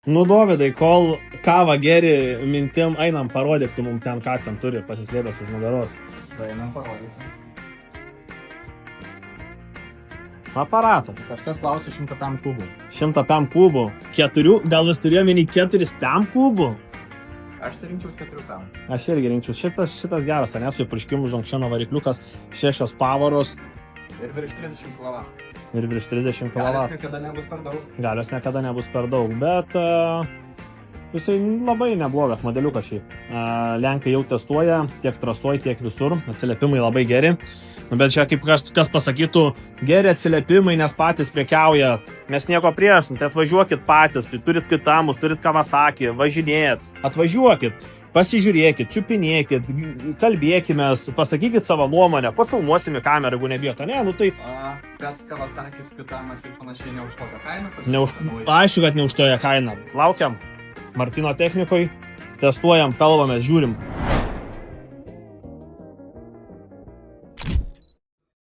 Nu, Dovydai, kol kavą geri mintim, einam parodyk, tu mums ten ką ten turi pasislėpęs už nugaros. Tai einam parodysiu. Aparatas. Kažkas klausė 100 PM kubų. 100 PM kubų. 4, gal vis turėjo meni 4 PM kubų? Aš tai rinkčiaus 4 PM. Aš irgi rinkčiau. Šitas geras, ne, su įpurškimu Žongšeno varikliukas, 6 pavaros. Ir virš 30 kW. Ir virš 30 kW. Galios niekada nebus per daug. Galios niekada nebus per daug, bet jisai labai neblogas modeliukas šiaip. Lenkai jau testuoja, tiek trasoj, tiek visur. Atsiliepimai labai geri. Bet čia kaip kas pasakytų, geri atsiliepimai, nes patys prekiauja. Mes nieko prieš, tai atvažiuokit patys, turit Kitamus, turit Kawasaki, važinėjat. Atvažiuokit, pasižiūrėkit, čiupinėkit, kalbėkime, pasakykit savo nuomonę, pafilmuosime kamerą, jeigu nebijote. Ne, nu tai... Bet Kawasakis, Kitamas ir panašiai ne už tokią kainą. Aišku, kad ne už tokią kainą. Laukiam Martino technikoj, testuojam, kalbamės, žiūrim.